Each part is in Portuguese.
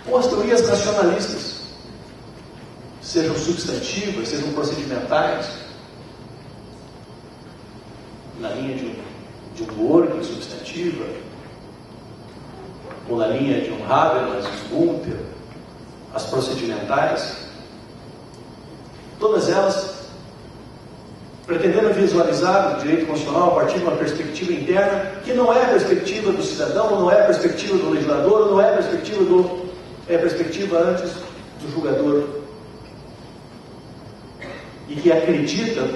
ou as teorias racionalistas, sejam substantivas, sejam procedimentais, na linha de um Dworkin substantiva, ou na linha de um Habermas, Gunther, as procedimentais, todas elas pretendendo visualizar o direito constitucional a partir de uma perspectiva interna, que não é a perspectiva do cidadão, não é a perspectiva do legislador, não é a perspectiva é a perspectiva antes do julgador, e que acredita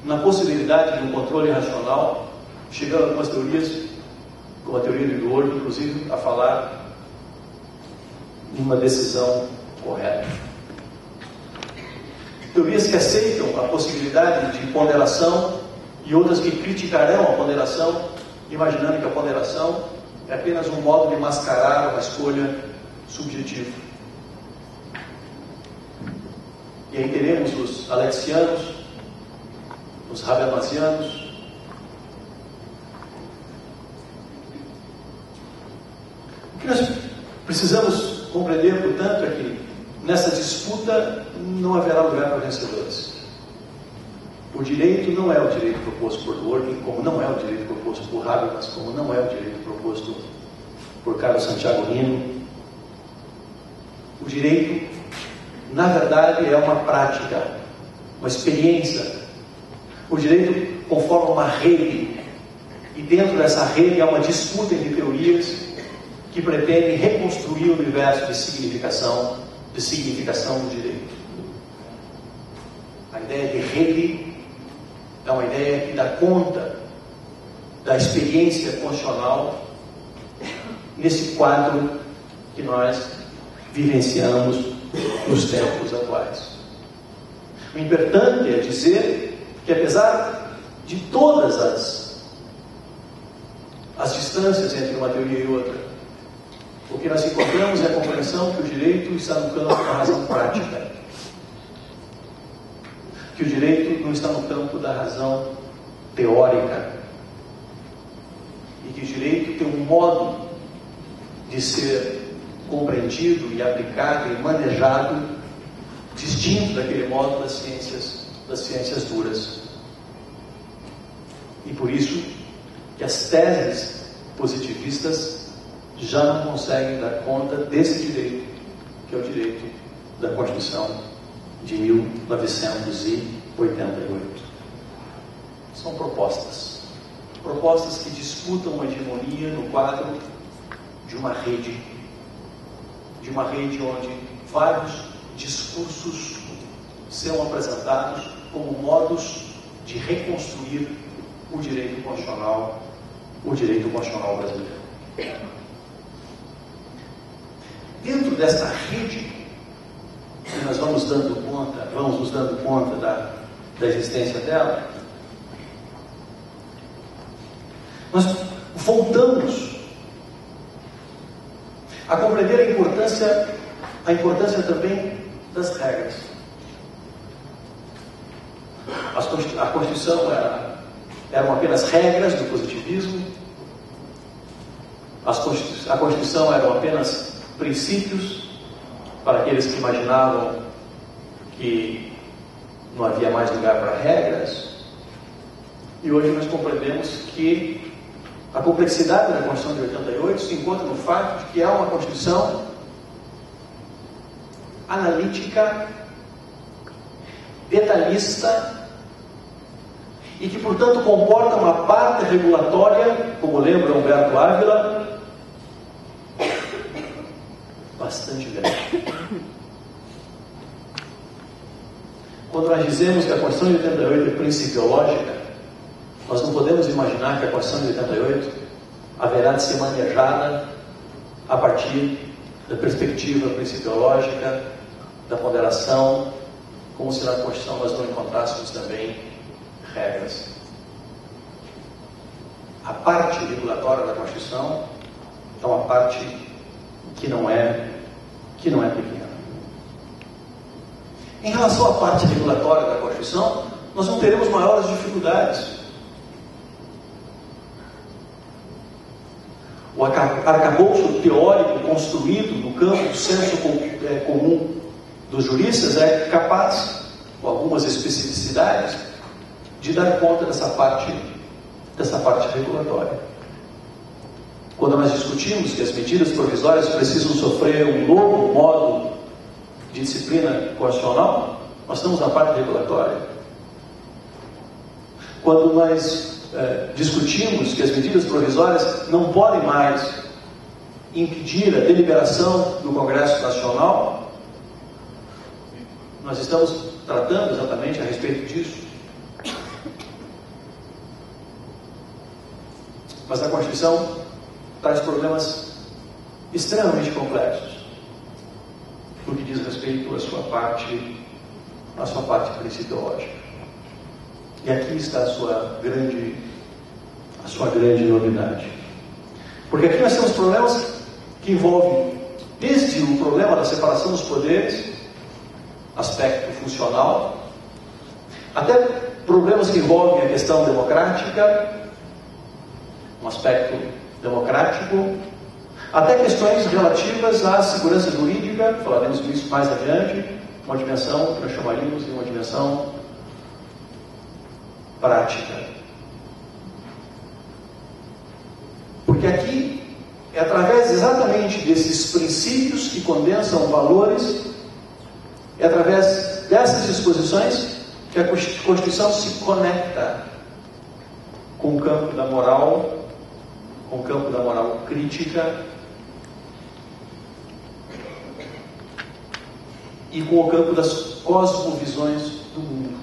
na possibilidade de um controle racional, chegando a algumas teorias, como a teoria do Dworkin, inclusive, a falar em uma decisão correta. Teorias que aceitam a possibilidade de ponderação e outras que criticarão a ponderação, imaginando que a ponderação é apenas um modo de mascarar uma escolha subjetiva. E aí teremos os alexianos, os habermasianos, o que nós precisamos compreender, portanto, é que nessa disputa não haverá lugar para vencedores. O direito não é o direito proposto por Dworkin, como não é o direito proposto por Habermas, como não é o direito proposto por Carlos Santiago Rino. O direito, na verdade, é uma prática, uma experiência. O direito conforma uma rede, e dentro dessa rede há uma disputa entre teorias que pretendem reconstruir o universo de significação do direito. A ideia de rede é uma ideia que dá conta da experiência constitucional nesse quadro que nós vivenciamos nos tempos atuais. O importante é dizer que, apesar de todas as distâncias entre uma teoria e outra, o que nós encontramos é a compreensão que o direito está no campo da razão prática, que o direito não está no campo da razão teórica, e que o direito tem um modo de ser compreendido e aplicado e manejado distinto daquele modo das ciências duras. E por isso que as teses positivistas já não conseguem dar conta desse direito, que é o direito da Constituição de 1988. São propostas que disputam uma hegemonia no quadro de uma rede onde vários discursos são apresentados como modos de reconstruir o direito constitucional brasileiro. Dentro desta rede, que nós vamos nos dando conta da existência dela, nós voltamos a compreender a importância também das regras. A Constituição eram apenas regras do positivismo, a Constituição eram apenas princípios para aqueles que imaginavam que não havia mais lugar para regras. E hoje nós compreendemos que a complexidade da Constituição de 88 se encontra no fato de que é uma Constituição analítica, detalhista, e que, portanto, comporta uma parte regulatória, como lembra Humberto Ávila, bastante grande. Quando nós dizemos que a Constituição de 88 é principiológica, nós não podemos imaginar que a Constituição de 88 haverá de ser manejada a partir da perspectiva principiológica, da ponderação, como se na Constituição nós não encontrássemos também regras. A parte regulatória da Constituição é uma parte que não é pequena. Em relação à parte regulatória da Constituição, nós não teremos maiores dificuldades. O arcabouço teórico construído no campo do senso comum dos juristas é capaz, com algumas especificidades, de dar conta dessa parte regulatória. Quando nós discutimos que as medidas provisórias precisam sofrer um novo modo de disciplina constitucional, nós estamos na parte regulatória. Quando nós discutimos que as medidas provisórias não podem mais impedir a deliberação do Congresso Nacional, nós estamos tratando exatamente a respeito disso. Mas a Constituição traz problemas extremamente complexos no que diz respeito à sua parte principiológica. E aqui está a sua grande novidade. Porque aqui nós temos problemas que envolvem desde o problema da separação dos poderes, aspecto funcional, até problemas que envolvem a questão democrática, um aspecto democrático, até questões relativas à segurança jurídica, falaremos disso mais adiante, uma dimensão que nós chamaríamos de uma dimensão prática. Porque aqui é através exatamente desses princípios que condensam valores, é através dessas disposições que a Constituição se conecta com o campo da moral, crítica e com o campo das cosmovisões do mundo.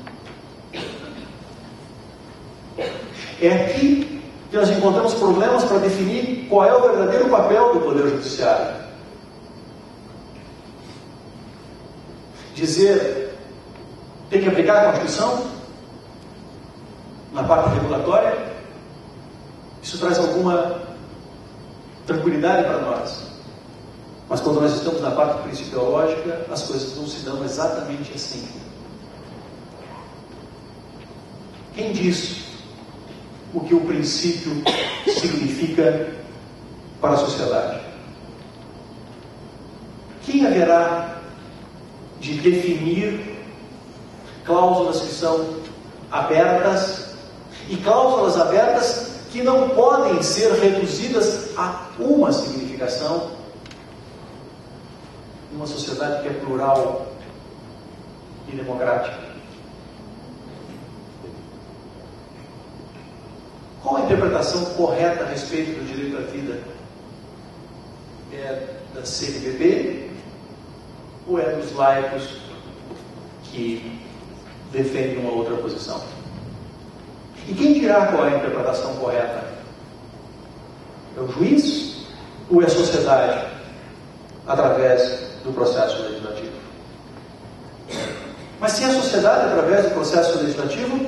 É aqui que nós encontramos problemas para definir qual é o verdadeiro papel do Poder Judiciário. Dizer, tem que aplicar a Constituição na parte regulatória, isso traz alguma tranquilidade para nós. Mas quando nós estamos na parte principiológica, as coisas não se dão exatamente assim. Quem diz o que o princípio significa para a sociedade? Quem haverá de definir cláusulas que são abertas e cláusulas abertas que não podem ser reduzidas a uma significação numa sociedade que é plural e democrática? Qual a interpretação correta a respeito do direito à vida? É da CNBB ou é dos laicos que defendem uma outra posição? E quem dirá qual é a interpretação correta? É o juiz ou é a sociedade através do processo legislativo? Mas se é a sociedade através do processo legislativo,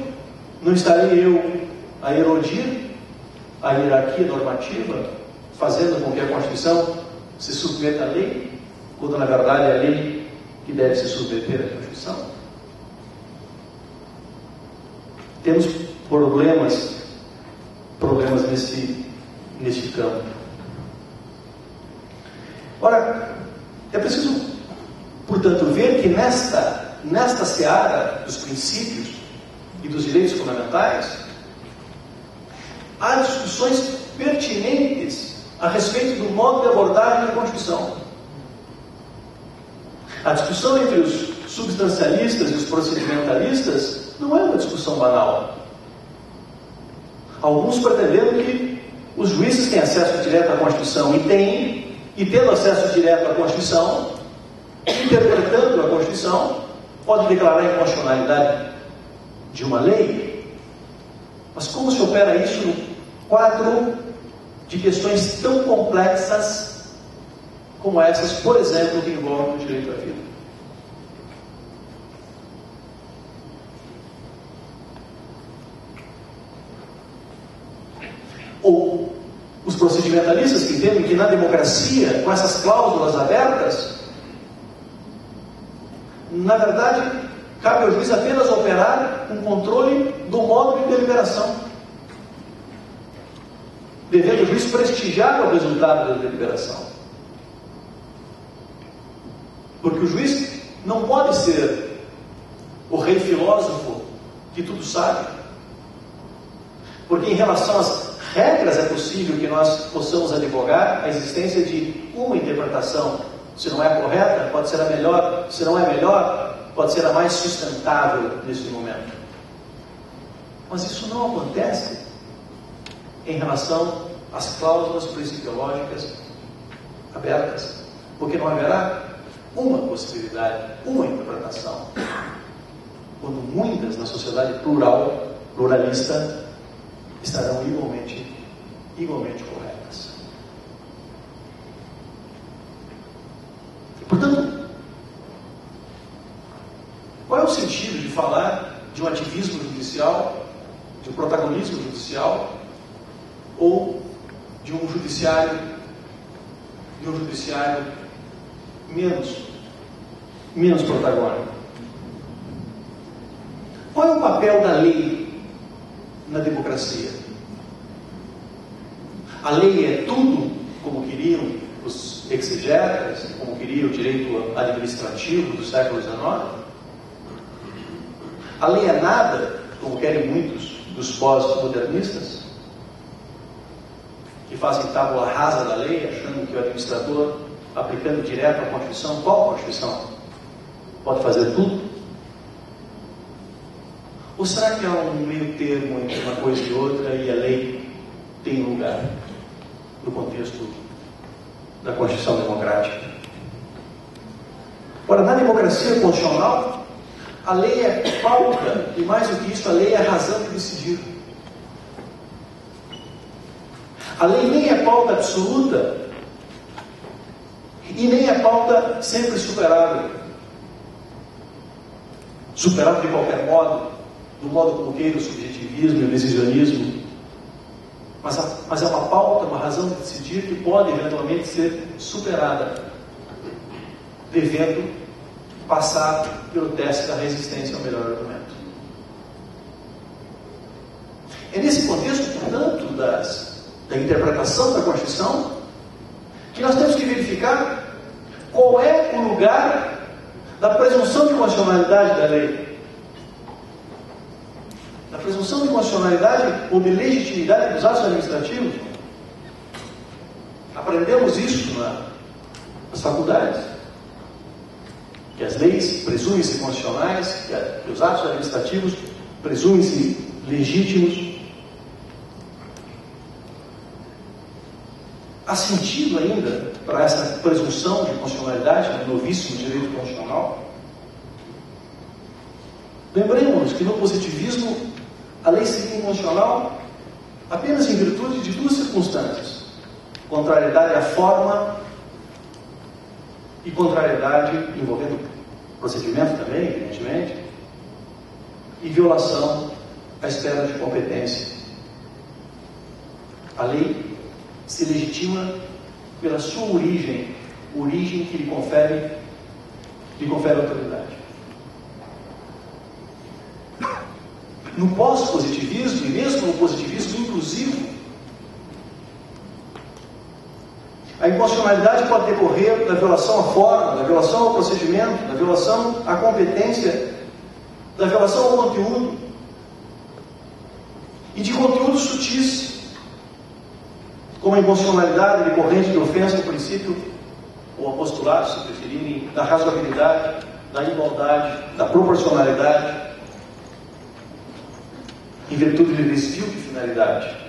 não estarei eu a erodir a hierarquia normativa, fazendo com que a Constituição se submeta à lei, quando na verdade é a lei que deve se submeter à Constituição? Temos problemas nesse campo. Ora, é preciso, portanto, ver que nesta seara dos princípios e dos direitos fundamentais, há discussões pertinentes a respeito do modo de abordagem da Constituição. A discussão entre os substancialistas e os procedimentalistas não é uma discussão banal. Alguns pretendendo que os juízes têm acesso direto à Constituição e tendo acesso direto à Constituição, interpretando a Constituição, podem declarar a inconstitucionalidade de uma lei. Mas como se opera isso no quadro de questões tão complexas como essas, por exemplo, que envolvem o direito à vida? Ou os procedimentalistas que entendem que na democracia, com essas cláusulas abertas, na verdade, cabe ao juiz apenas operar um controle do modo de deliberação. devendo o juiz prestigiar o resultado da deliberação. Porque o juiz não pode ser o rei filósofo que tudo sabe. Porque em relação às regras é possível que nós possamos advogar a existência de uma interpretação. Se não é a correta, pode ser a melhor. Se não é a melhor, pode ser a mais sustentável nesse momento. Mas isso não acontece em relação às cláusulas principiológicas abertas. Porque não haverá uma possibilidade, uma interpretação. Quando muitas na sociedade pluralista, estarão igualmente corretas. Portanto, qual é o sentido de falar de um ativismo judicial, de um protagonismo judicial, ou de um judiciário menos protagônico? Qual é o papel da lei na democracia? A lei é tudo, como queriam os exegetas, como queria o direito administrativo do século XIX? A lei é nada, como querem muitos dos pós-modernistas, que fazem tábula rasa da lei, achando que o administrador, aplicando direto a Constituição, qual Constituição? Pode fazer tudo? Ou será que há um meio termo entre uma coisa e outra e a lei tem lugar no contexto da Constituição Democrática? Ora, na democracia constitucional, a lei é pauta, e mais do que isso, a lei é a razão de decidir. A lei nem é pauta absoluta e nem é pauta sempre superável. Superável de qualquer modo, do modo como queira o subjetivismo e o decisionismo, mas é uma pauta, uma razão de decidir que pode eventualmente ser superada, devendo passar pelo teste da resistência ao melhor argumento. É nesse contexto, portanto, da interpretação da Constituição, que nós temos que verificar qual é o lugar da presunção de constitucionalidade da lei. Da presunção de constitucionalidade ou de legitimidade dos atos administrativos. Aprendemos isso nas faculdades. Que as leis presumem-se constitucionais, que os atos administrativos presumem-se legítimos. Há sentido ainda para essa presunção de constitucionalidade no novíssimo direito constitucional? Lembremos que no positivismo a lei seria inconstitucional apenas em virtude de duas circunstâncias: contrariedade à forma e contrariedade envolvendo procedimento também, evidentemente, e violação à esfera de competência. A lei se legitima pela sua origem que lhe confere autoridade. No pós-positivismo, e mesmo no positivismo inclusivo, a inconstitucionalidade pode decorrer da violação à forma, da violação ao procedimento, da violação à competência, da violação ao conteúdo, e de conteúdos sutis, como a inconstitucionalidade decorrente de ofensa ao princípio, ou ao postulado, se preferirem, da razoabilidade, da igualdade, da proporcionalidade, em virtude de desvio de finalidade.